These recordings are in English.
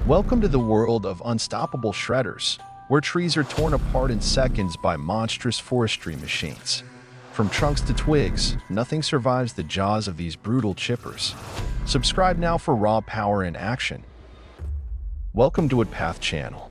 Welcome to the world of unstoppable shredders, where trees are torn apart in seconds by monstrous forestry machines. From trunks to twigs, nothing survives the jaws of these brutal chippers. Subscribe now for raw power in action. Welcome to Woodpath channel.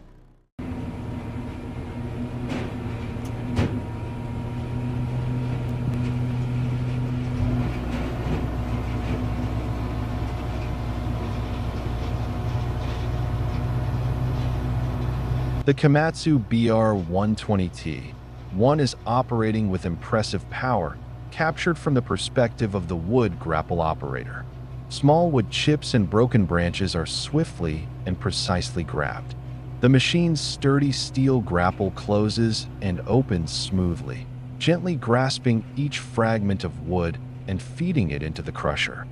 The Komatsu BR-120T1 is operating with impressive power, captured from the perspective of the wood grapple operator. Small wood chips and broken branches are swiftly and precisely grabbed. The machine's sturdy steel grapple closes and opens smoothly, gently grasping each fragment of wood and feeding it into the crusher.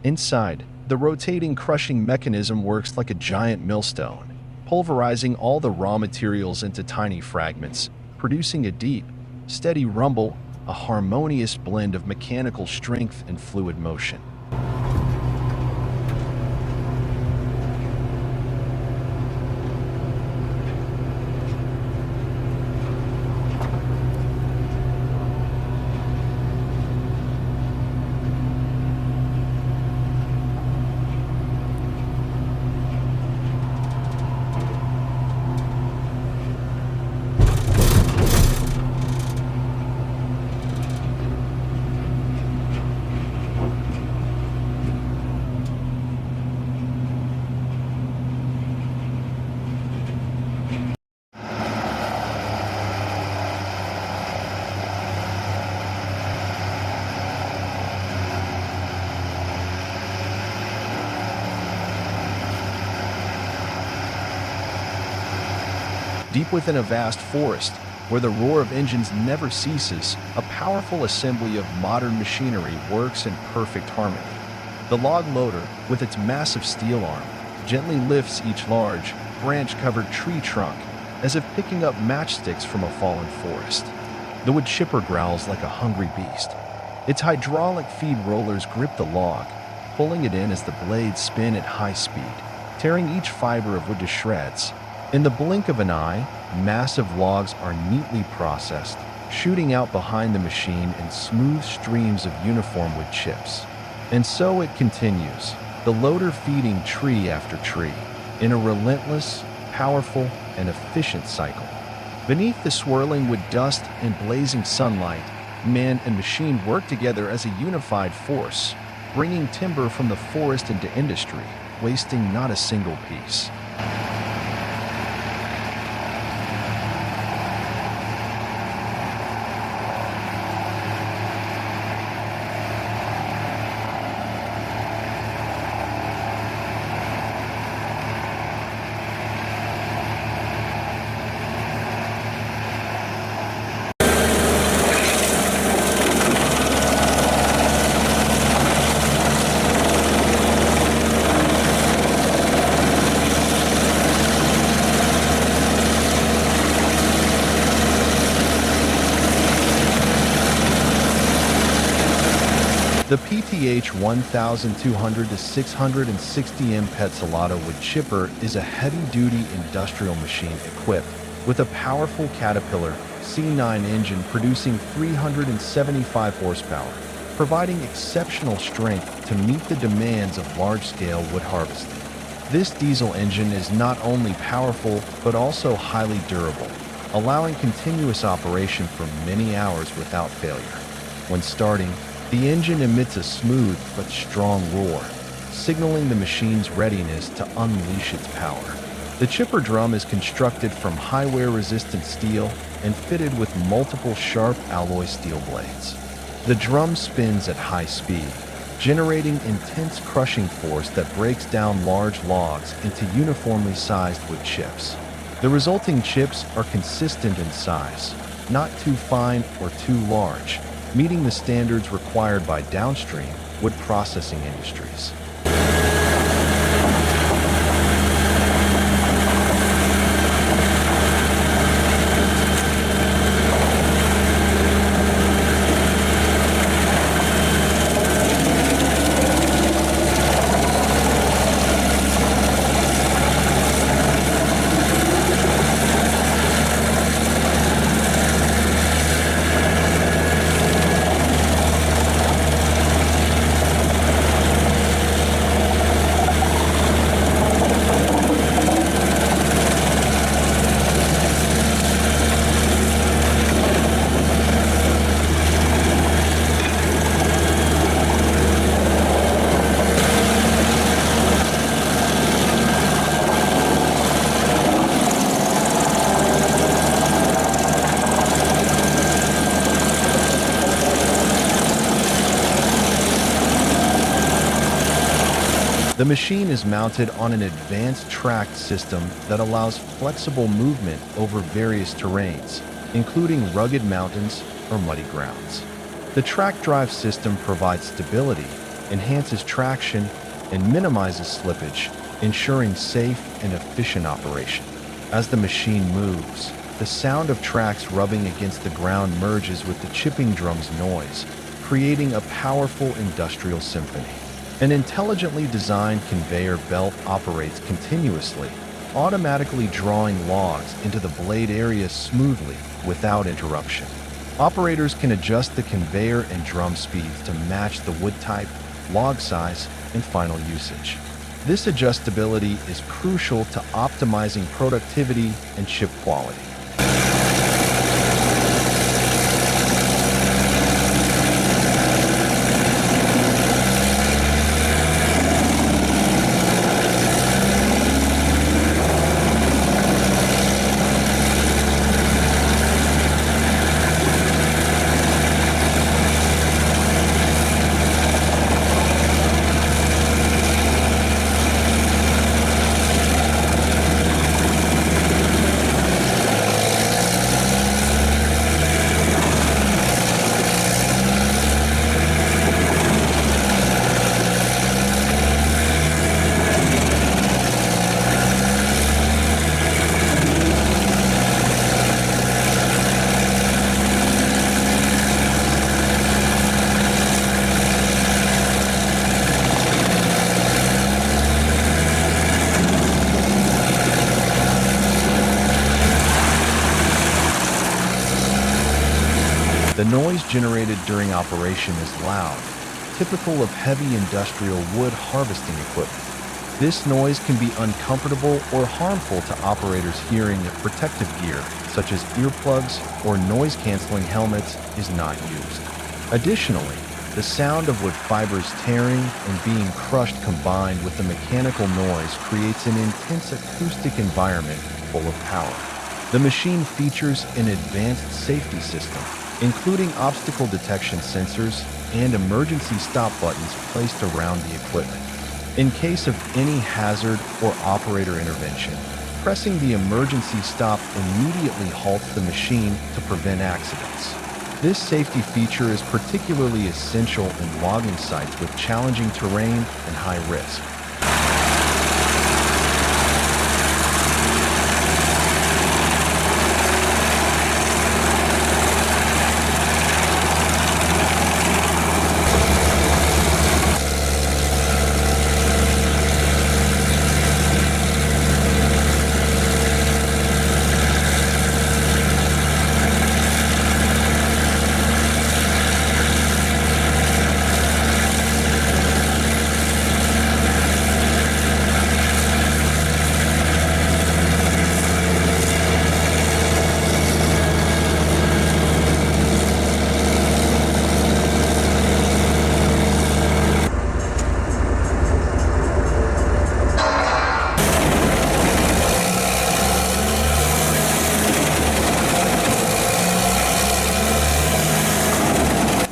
Inside, the rotating crushing mechanism works like a giant millstone, pulverizing all the raw materials into tiny fragments, producing a deep, steady rumble, a harmonious blend of mechanical strength and fluid motion. Deep within a vast forest, where the roar of engines never ceases, a powerful assembly of modern machinery works in perfect harmony. The log loader, with its massive steel arm, gently lifts each large, branch-covered tree trunk, as if picking up matchsticks from a fallen forest. The wood chipper growls like a hungry beast. Its hydraulic feed rollers grip the log, pulling it in as the blades spin at high speed, tearing each fiber of wood to shreds. In the blink of an eye, massive logs are neatly processed, shooting out behind the machine in smooth streams of uniform wood chips. And so it continues, the loader feeding tree after tree, in a relentless, powerful, and efficient cycle. Beneath the swirling wood dust and blazing sunlight, man and machine work together as a unified force, bringing timber from the forest into industry, wasting not a single piece. The PTH 1200 to 660 M Petzolato wood chipper is a heavy-duty industrial machine equipped with a powerful Caterpillar C9 engine producing 375 horsepower, providing exceptional strength to meet the demands of large-scale wood harvesting. This diesel engine is not only powerful but also highly durable, allowing continuous operation for many hours without failure. When starting, the engine emits a smooth but strong roar, signaling the machine's readiness to unleash its power. The chipper drum is constructed from high wear-resistant steel and fitted with multiple sharp alloy steel blades. The drum spins at high speed, generating intense crushing force that breaks down large logs into uniformly sized wood chips. The resulting chips are consistent in size, not too fine or too large, meeting the standards required by downstream wood processing industries. The machine is mounted on an advanced tracked system that allows flexible movement over various terrains, including rugged mountains or muddy grounds. The track drive system provides stability, enhances traction, and minimizes slippage, ensuring safe and efficient operation. As the machine moves, the sound of tracks rubbing against the ground merges with the chipping drum's noise, creating a powerful industrial symphony. An intelligently designed conveyor belt operates continuously, automatically drawing logs into the blade area smoothly without interruption. Operators can adjust the conveyor and drum speeds to match the wood type, log size, and final usage. This adjustability is crucial to optimizing productivity and chip quality. The noise generated during operation is loud, typical of heavy industrial wood harvesting equipment. This noise can be uncomfortable or harmful to operators' hearing if protective gear, such as earplugs or noise-canceling helmets, is not used. Additionally, the sound of wood fibers tearing and being crushed combined with the mechanical noise creates an intense acoustic environment full of power. The machine features an advanced safety system, including obstacle detection sensors and emergency stop buttons placed around the equipment. In case of any hazard or operator intervention, pressing the emergency stop immediately halts the machine to prevent accidents. This safety feature is particularly essential in logging sites with challenging terrain and high risk.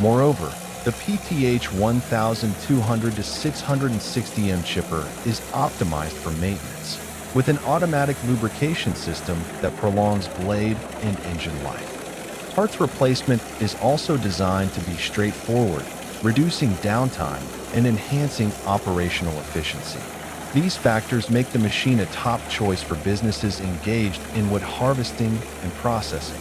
Moreover, the PTH 1200 to 660M chipper is optimized for maintenance, with an automatic lubrication system that prolongs blade and engine life. Parts replacement is also designed to be straightforward, reducing downtime and enhancing operational efficiency. These factors make the machine a top choice for businesses engaged in wood harvesting and processing.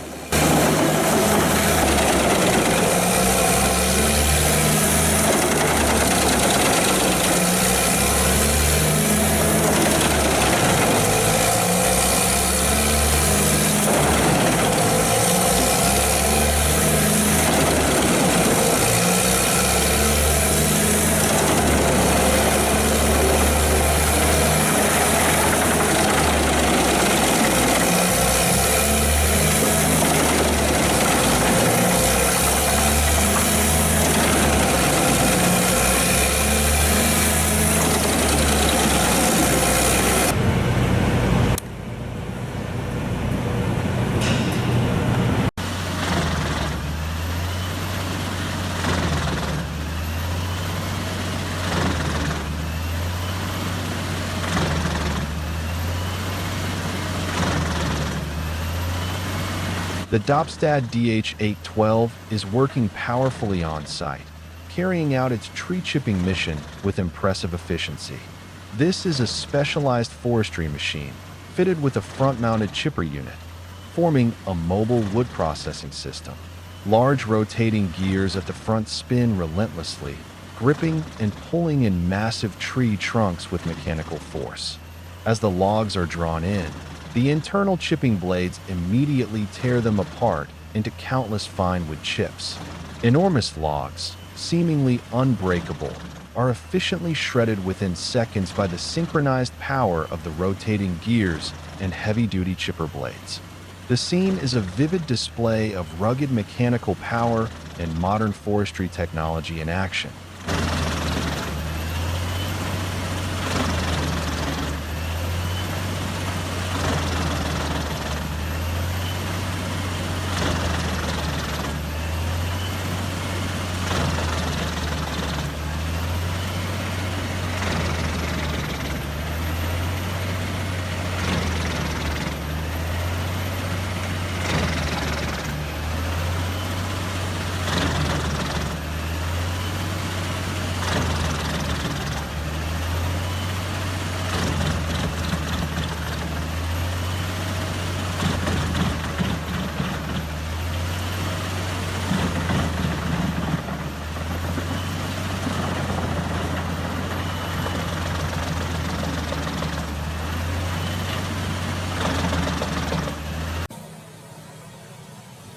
The Dopstad DH812 is working powerfully on site, carrying out its tree chipping mission with impressive efficiency. This is a specialized forestry machine fitted with a front-mounted chipper unit, forming a mobile wood processing system. Large rotating gears at the front spin relentlessly, gripping and pulling in massive tree trunks with mechanical force. As the logs are drawn in, the internal chipping blades immediately tear them apart into countless fine wood chips. Enormous logs, seemingly unbreakable, are efficiently shredded within seconds by the synchronized power of the rotating gears and heavy-duty chipper blades. The scene is a vivid display of rugged mechanical power and modern forestry technology in action.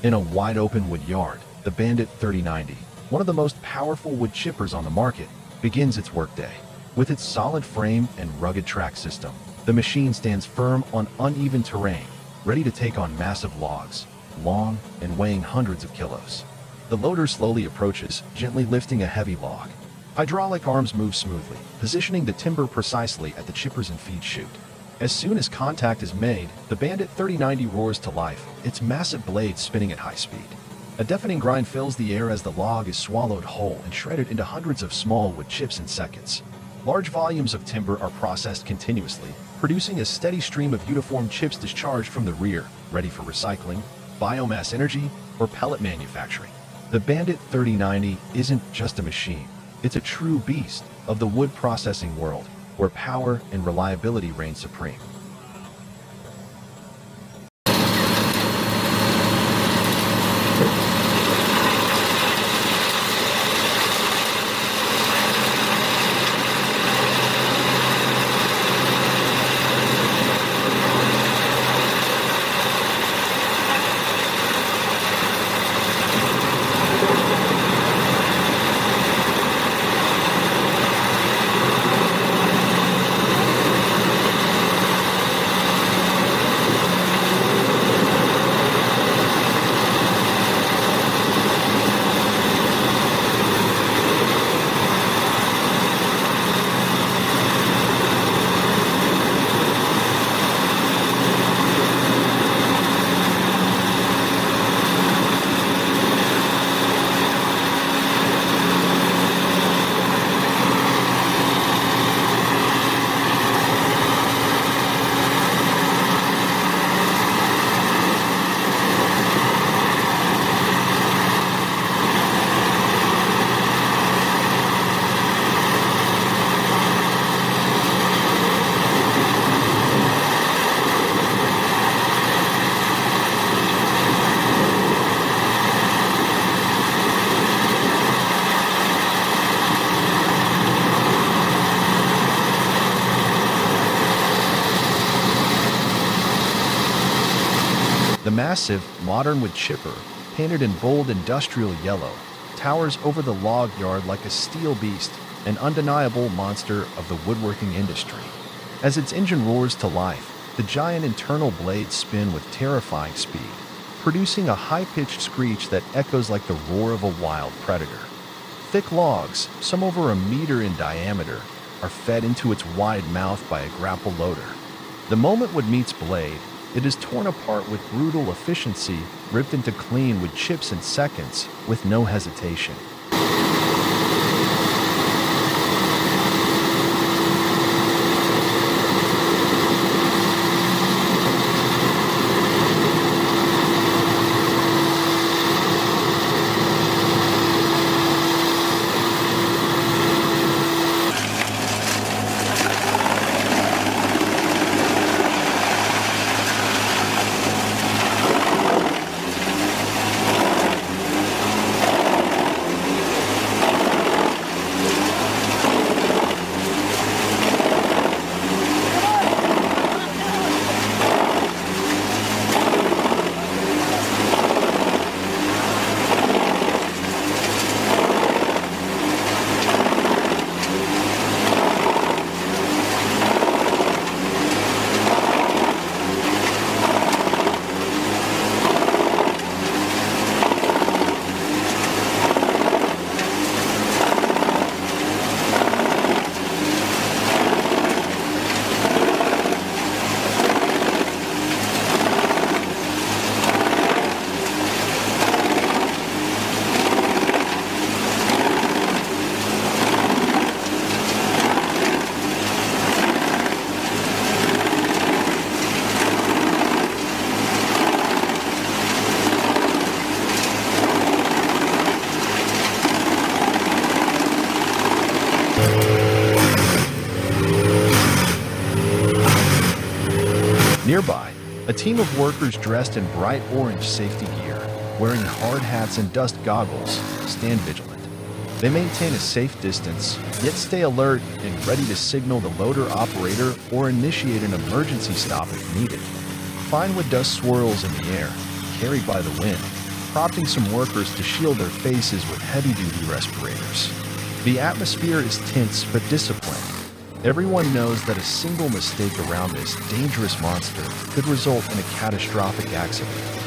In a wide-open wood yard, the Bandit 3090, one of the most powerful wood chippers on the market, begins its workday. With its solid frame and rugged track system, the machine stands firm on uneven terrain, ready to take on massive logs, long and weighing hundreds of kilos. The loader slowly approaches, gently lifting a heavy log. Hydraulic arms move smoothly, positioning the timber precisely at the chippers and feed chute. As soon as contact is made, the Bandit 3090 roars to life, its massive blades spinning at high speed. A deafening grind fills the air as the log is swallowed whole and shredded into hundreds of small wood chips in seconds. Large volumes of timber are processed continuously, producing a steady stream of uniform chips discharged from the rear, ready for recycling, biomass energy, or pellet manufacturing. The Bandit 3090 isn't just a machine, it's a true beast of the wood processing world, where power and reliability reign supreme. The massive, modern wood chipper, painted in bold industrial yellow, towers over the log yard like a steel beast, an undeniable monster of the woodworking industry. As its engine roars to life, the giant internal blades spin with terrifying speed, producing a high-pitched screech that echoes like the roar of a wild predator. Thick logs, some over a meter in diameter, are fed into its wide mouth by a grapple loader. The moment wood meets blade, it is torn apart with brutal efficiency, ripped into clean wood chips in seconds, with no hesitation. Nearby, a team of workers dressed in bright orange safety gear, wearing hard hats and dust goggles, stand vigilant. They maintain a safe distance, yet stay alert and ready to signal the loader operator or initiate an emergency stop if needed. Fine wood dust swirls in the air, carried by the wind, prompting some workers to shield their faces with heavy-duty respirators. The atmosphere is tense but disciplined. Everyone knows that a single mistake around this dangerous monster could result in a catastrophic accident.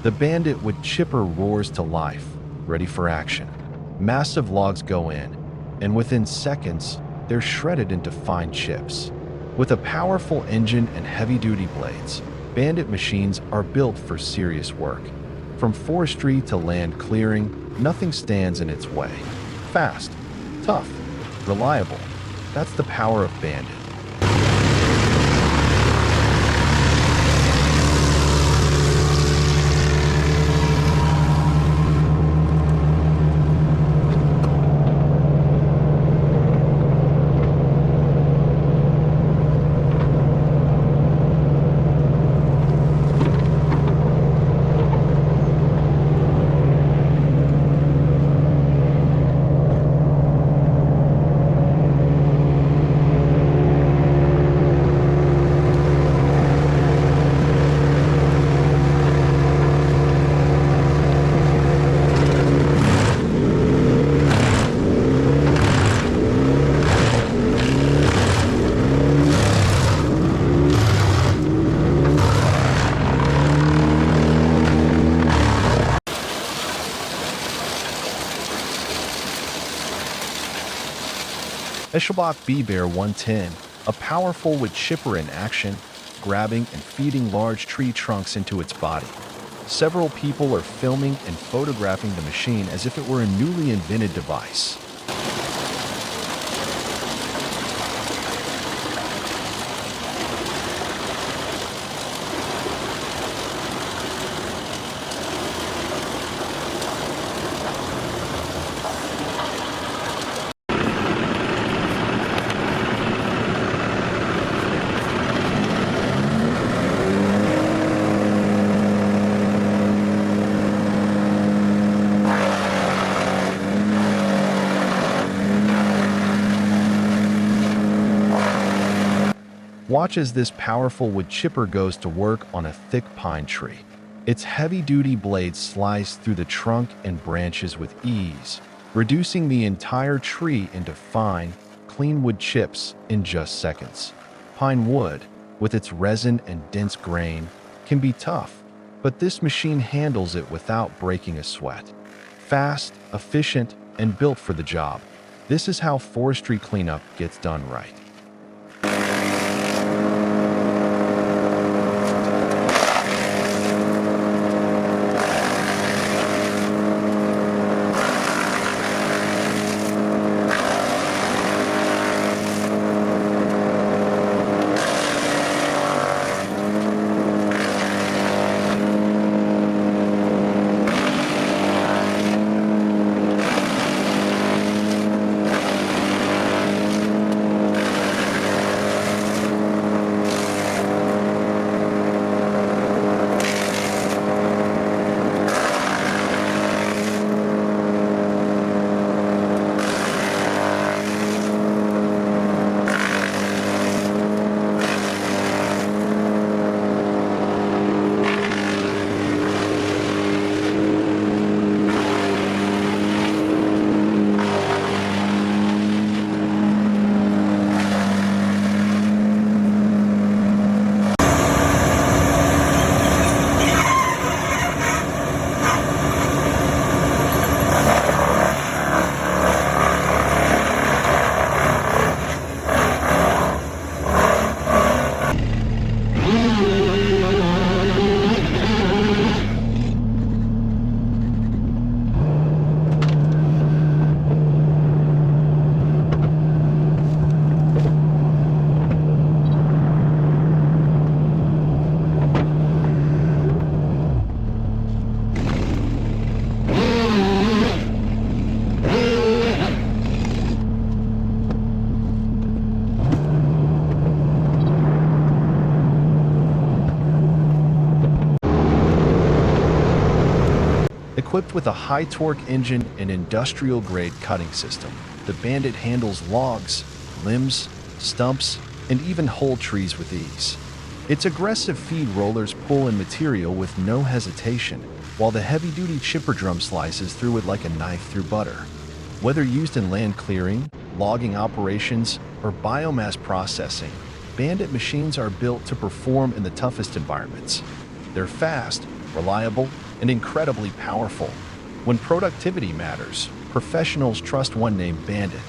The bandit wood chipper roars to life, ready for action. Massive logs go in, and within seconds, they're shredded into fine chips. With a powerful engine and heavy-duty blades, bandit machines are built for serious work. From forestry to land clearing, nothing stands in its way. Fast, tough, reliable. That's the power of bandit. Eschelbach B-Bear 110, a powerful wood chipper in action, grabbing and feeding large tree trunks into its body. Several people are filming and photographing the machine as if it were a newly invented device. Watch as this powerful wood chipper goes to work on a thick pine tree. Its heavy-duty blades slice through the trunk and branches with ease, reducing the entire tree into fine, clean wood chips in just seconds. Pine wood, with its resin and dense grain, can be tough, but this machine handles it without breaking a sweat. Fast, efficient, and built for the job. This is how forestry cleanup gets done right. Equipped with a high-torque engine and industrial-grade cutting system, the Bandit handles logs, limbs, stumps, and even whole trees with ease. Its aggressive feed rollers pull in material with no hesitation, while the heavy-duty chipper drum slices through it like a knife through butter. Whether used in land clearing, logging operations, or biomass processing, Bandit machines are built to perform in the toughest environments. They're fast, reliable, and incredibly powerful. When productivity matters, professionals trust one named Bandit.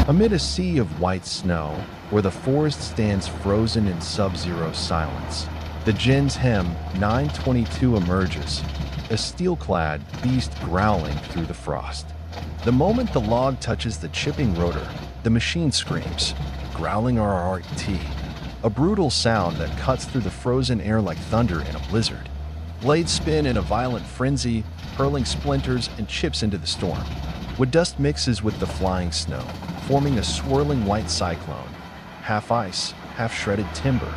Amid a sea of white snow, where the forest stands frozen in sub-zero silence, the Gen's Hem 922 emerges, a steel-clad beast growling through the frost. The moment the log touches the chipping rotor, the machine screams, growling RRT, a brutal sound that cuts through the frozen air like thunder in a blizzard. Blades spin in a violent frenzy, hurling splinters and chips into the storm. Wood dust mixes with the flying snow, forming a swirling white cyclone, half ice, half shredded timber.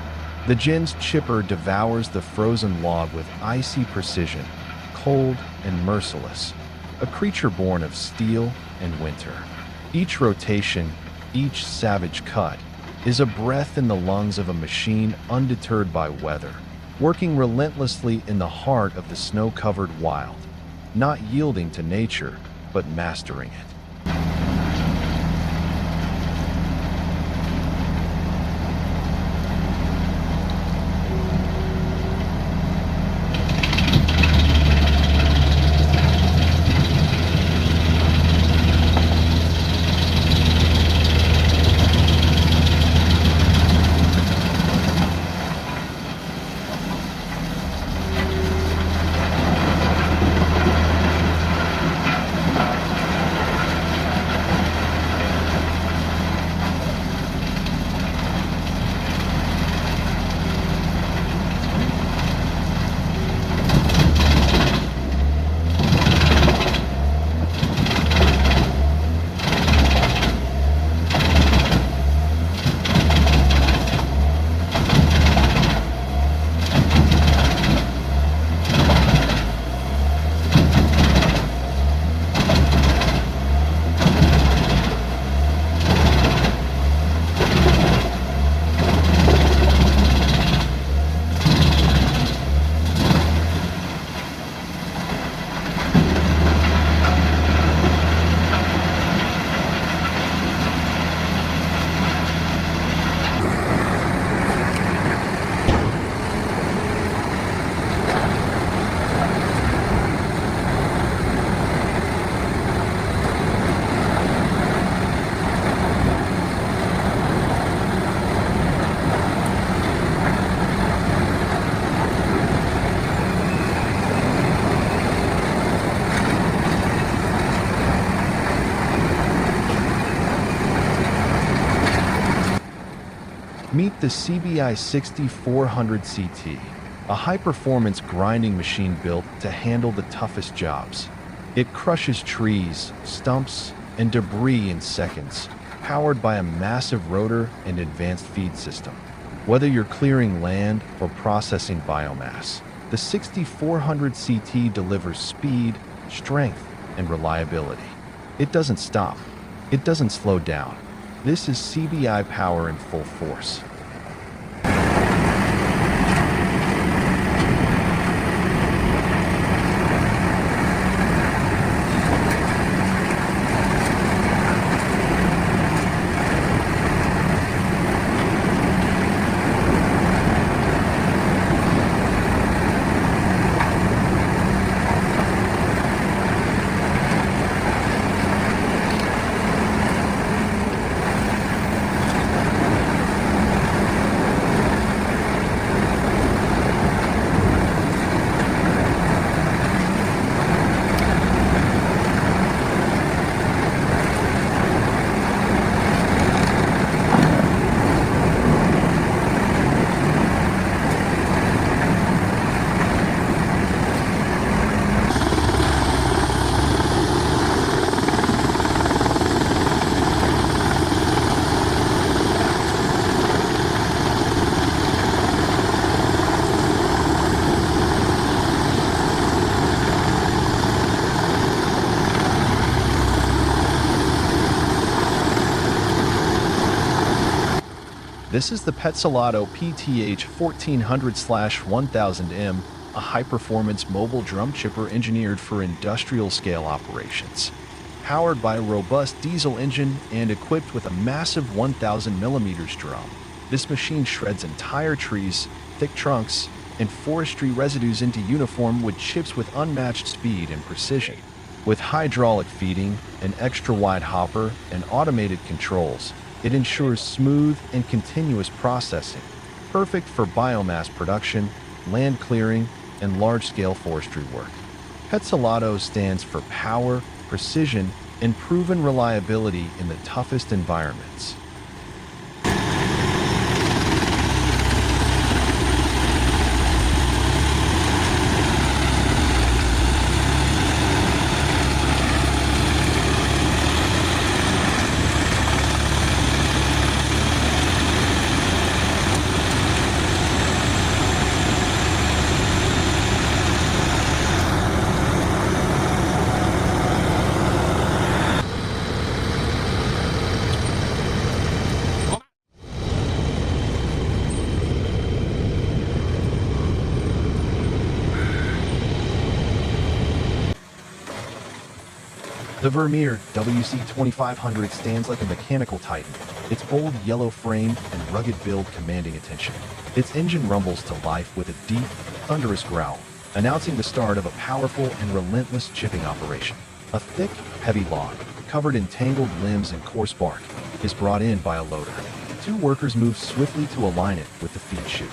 The gin's chipper devours the frozen log with icy precision, cold and merciless, a creature born of steel and winter. Each rotation, each savage cut, is a breath in the lungs of a machine undeterred by weather, working relentlessly in the heart of the snow-covered wild, not yielding to nature, but mastering it. Meet the CBI 6400 CT, a high-performance grinding machine built to handle the toughest jobs. It crushes trees, stumps, and debris in seconds, powered by a massive rotor and advanced feed system. Whether you're clearing land or processing biomass, the 6400 CT delivers speed, strength, and reliability. It doesn't stop. It doesn't slow down. This is CBI power in full force. This is the Petzolato PTH 1400/1000M, a high-performance mobile drum chipper engineered for industrial-scale operations. Powered by a robust diesel engine and equipped with a massive 1000mm drum, this machine shreds entire trees, thick trunks, and forestry residues into uniform wood chips with unmatched speed and precision. With hydraulic feeding, an extra-wide hopper, and automated controls, it ensures smooth and continuous processing, perfect for biomass production, land clearing, and large-scale forestry work. Petzolato stands for power, precision, and proven reliability in the toughest environments. The Vermeer WC2500 stands like a mechanical titan, its bold yellow frame and rugged build commanding attention. Its engine rumbles to life with a deep, thunderous growl, announcing the start of a powerful and relentless chipping operation. A thick, heavy log, covered in tangled limbs and coarse bark, is brought in by a loader. Two workers move swiftly to align it with the feed chute.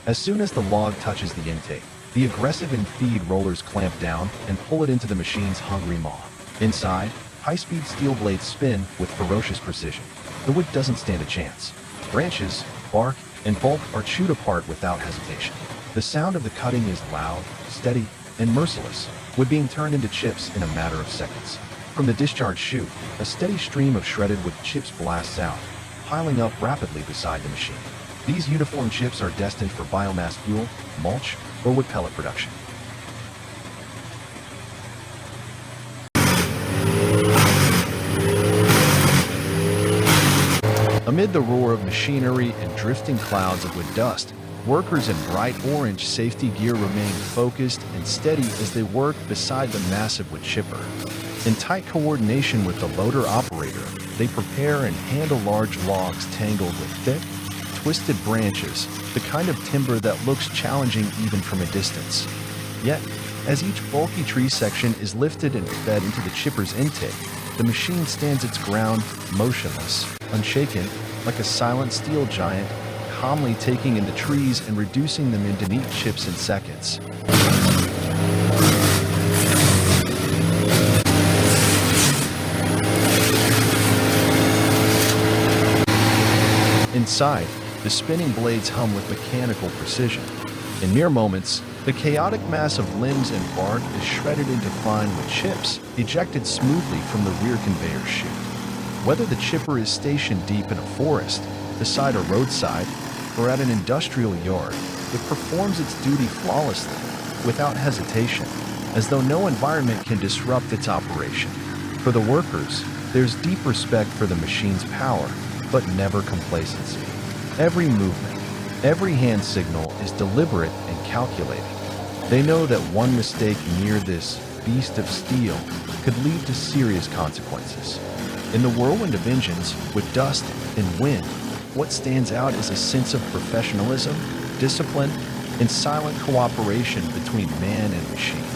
As soon as the log touches the intake, the aggressive and feed rollers clamp down and pull it into the machine's hungry maw. Inside, high-speed steel blades spin with ferocious precision. The wood doesn't stand a chance. Branches, bark, and bulk are chewed apart without hesitation. The sound of the cutting is loud, steady, and merciless, wood being turned into chips in a matter of seconds. From the discharge chute, a steady stream of shredded wood chips blasts out, piling up rapidly beside the machine. These uniform chips are destined for biomass fuel, mulch, or wood pellet production. Amid the roar of machinery and drifting clouds of wood dust, workers in bright orange safety gear remain focused and steady as they work beside the massive wood chipper. In tight coordination with the loader operator, they prepare and handle large logs tangled with thick, twisted branches, the kind of timber that looks challenging even from a distance. Yet, as each bulky tree section is lifted and fed into the chipper's intake, the machine stands its ground, motionless, unshaken, like a silent steel giant, calmly taking in the trees and reducing them into neat chips in seconds. Inside, the spinning blades hum with mechanical precision. In mere moments, the chaotic mass of limbs and bark is shredded into fine wood chips, ejected smoothly from the rear conveyor chute. Whether the chipper is stationed deep in a forest, beside a roadside, or at an industrial yard, it performs its duty flawlessly, without hesitation, as though no environment can disrupt its operation. For the workers, there's deep respect for the machine's power, but never complacency. Every movement, every hand signal is deliberate and calculated. They know that one mistake near this beast of steel could lead to serious consequences. In the whirlwind of engines, with dust and wind, what stands out is a sense of professionalism, discipline, and silent cooperation between man and machine.